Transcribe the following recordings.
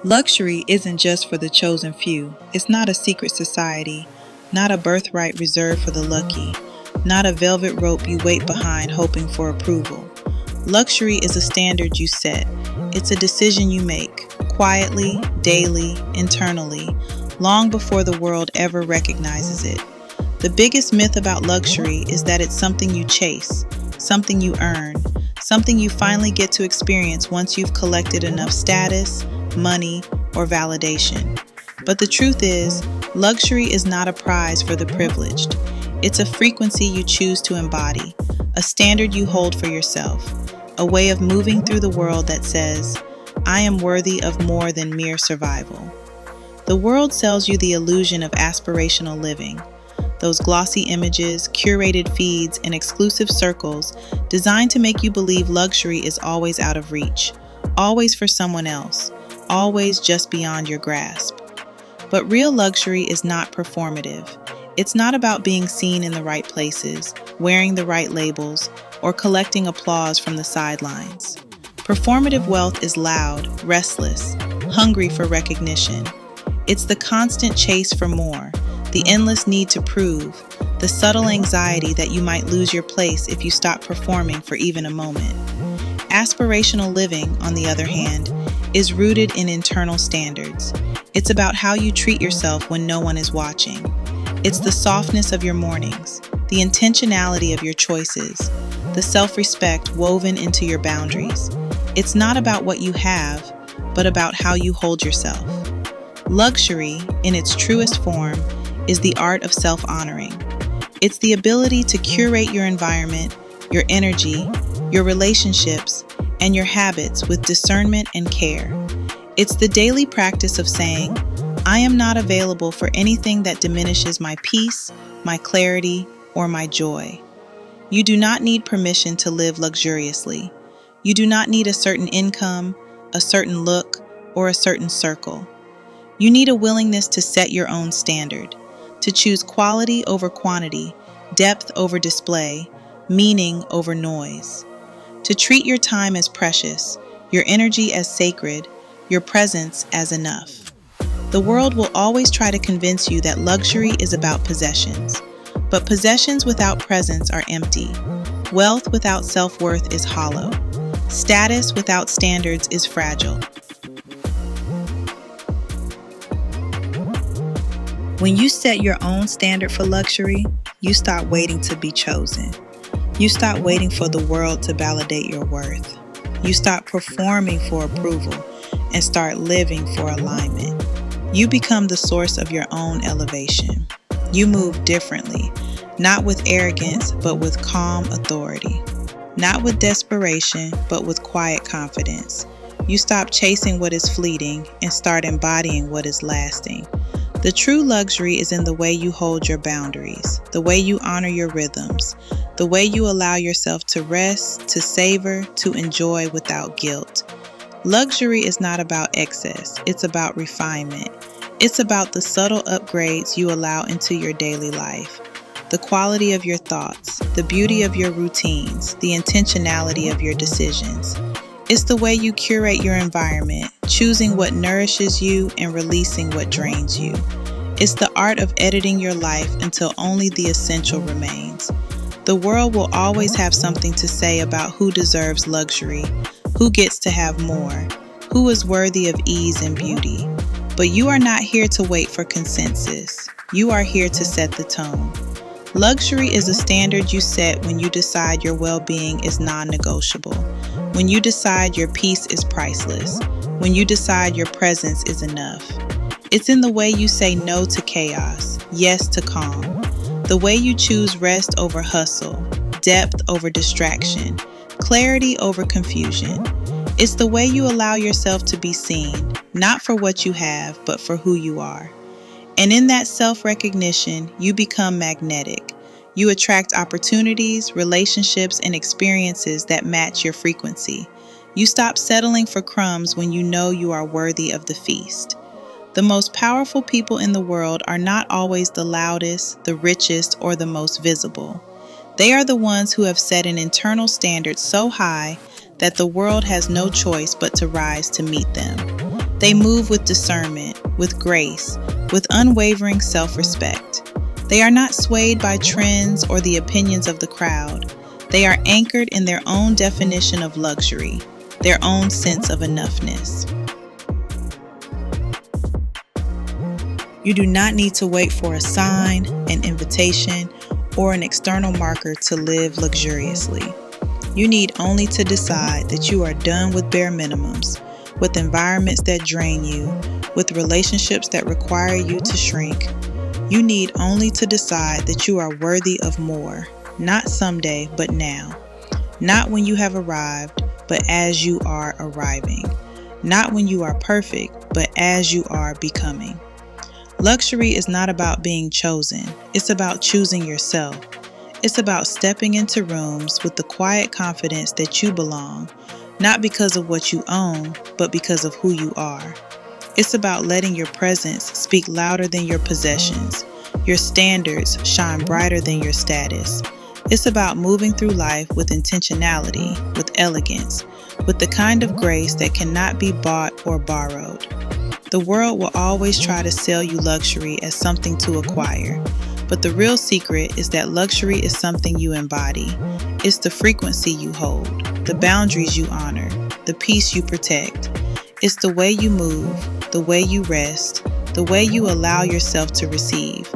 Luxury isn't just for the chosen few. It's not a secret society, not a birthright reserved for the lucky, not a velvet rope you wait behind hoping for approval. Luxury is a standard you set. It's a decision you make, quietly, daily, internally, long before the world ever recognizes it. The biggest myth about luxury is that it's something you chase, something you earn, something you finally get to experience once you've collected enough status, money, or validation. But the truth is, luxury is not a prize for the privileged. It's a frequency you choose to embody, a standard you hold for yourself, a way of moving through the world that says, I am worthy of more than mere survival. The world sells you the illusion of aspirational living, those glossy images, curated feeds, and exclusive circles designed to make you believe luxury is always out of reach, always for someone else, always just beyond your grasp. But real luxury is not performative. It's not about being seen in the right places, wearing the right labels, or collecting applause from the sidelines. Performative wealth is loud, restless, hungry for recognition. It's the constant chase for more, the endless need to prove, the subtle anxiety that you might lose your place if you stop performing for even a moment. Aspirational living, on the other hand, is rooted in internal standards. It's about how you treat yourself when no one is watching. It's the softness of your mornings, the intentionality of your choices, the self-respect woven into your boundaries. It's not about what you have, but about how you hold yourself. Luxury, in its truest form, is the art of self-honoring. It's the ability to curate your environment, your energy, your relationships, and your habits with discernment and care. It's the daily practice of saying, I am not available for anything that diminishes my peace, my clarity, or my joy. You do not need permission to live luxuriously. You do not need a certain income, a certain look, or a certain circle. You need a willingness to set your own standard, to choose quality over quantity, depth over display, meaning over noise. To treat your time as precious, your energy as sacred, your presence as enough. The world will always try to convince you that luxury is about possessions, but possessions without presence are empty. Wealth without self-worth is hollow. Status without standards is fragile. When you set your own standard for luxury, you stop waiting to be chosen. You stop waiting for the world to validate your worth. You stop performing for approval and start living for alignment. You become the source of your own elevation. You move differently, not with arrogance, but with calm authority. Not with desperation, but with quiet confidence. You stop chasing what is fleeting and start embodying what is lasting. The true luxury is in the way you hold your boundaries, the way you honor your rhythms, the way you allow yourself to rest, to savor, to enjoy without guilt. Luxury is not about excess, it's about refinement. It's about the subtle upgrades you allow into your daily life, the quality of your thoughts, the beauty of your routines, the intentionality of your decisions. It's the way you curate your environment, choosing what nourishes you and releasing what drains you. It's the art of editing your life until only the essential remains. The world will always have something to say about who deserves luxury, who gets to have more, who is worthy of ease and beauty. But you are not here to wait for consensus. You are here to set the tone. Luxury is a standard you set when you decide your well-being is non-negotiable, when you decide your peace is priceless, when you decide your presence is enough. It's in the way you say no to chaos, yes to calm, the way you choose rest over hustle, depth over distraction, clarity over confusion. It's the way you allow yourself to be seen, not for what you have, but for who you are. And in that self-recognition, you become magnetic. You attract opportunities, relationships, and experiences that match your frequency. You stop settling for crumbs when you know you are worthy of the feast. The most powerful people in the world are not always the loudest, the richest, or the most visible. They are the ones who have set an internal standard so high that the world has no choice but to rise to meet them. They move with discernment, with grace, with unwavering self-respect. They are not swayed by trends or the opinions of the crowd. They are anchored in their own definition of luxury, their own sense of enoughness. You do not need to wait for a sign, an invitation, or an external marker to live luxuriously. You need only to decide that you are done with bare minimums, with environments that drain you, with relationships that require you to shrink. You need only to decide that you are worthy of more, not someday, but now. Not when you have arrived, but as you are arriving. Not when you are perfect, but as you are becoming. Luxury is not about being chosen. It's about choosing yourself. It's about stepping into rooms with the quiet confidence that you belong, not because of what you own, but because of who you are. It's about letting your presence speak louder than your possessions, your standards shine brighter than your status. It's about moving through life with intentionality, with elegance, with the kind of grace that cannot be bought or borrowed. The world will always try to sell you luxury as something to acquire, but the real secret is that luxury is something you embody. It's the frequency you hold, the boundaries you honor, the peace you protect. It's the way you move, the way you rest, the way you allow yourself to receive.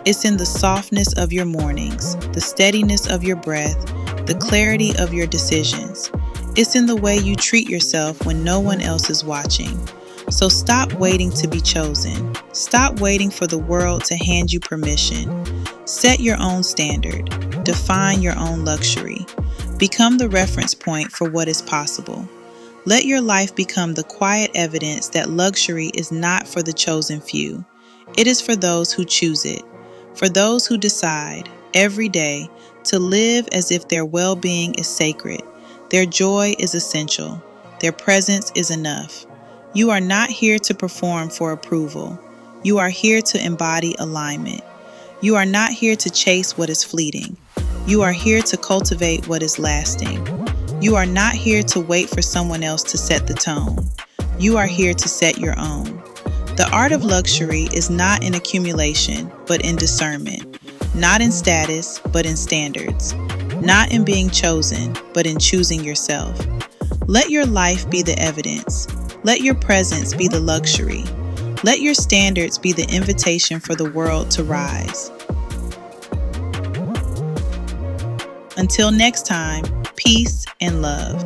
It's in the softness of your mornings, the steadiness of your breath, the clarity of your decisions. It's in the way you treat yourself when no one else is watching. So stop waiting to be chosen. Stop waiting for the world to hand you permission. Set your own standard. Define your own luxury. Become the reference point for what is possible. Let your life become the quiet evidence that luxury is not for the chosen few. It is for those who choose it. For those who decide, every day, to live as if their well-being is sacred. Their joy is essential. Their presence is enough. You are not here to perform for approval. You are here to embody alignment. You are not here to chase what is fleeting. You are here to cultivate what is lasting. You are not here to wait for someone else to set the tone. You are here to set your own. The art of luxury is not in accumulation, but in discernment. Not in status, but in standards. Not in being chosen, but in choosing yourself. Let your life be the evidence. Let your presence be the luxury. Let your standards be the invitation for the world to rise. Until next time, peace and love.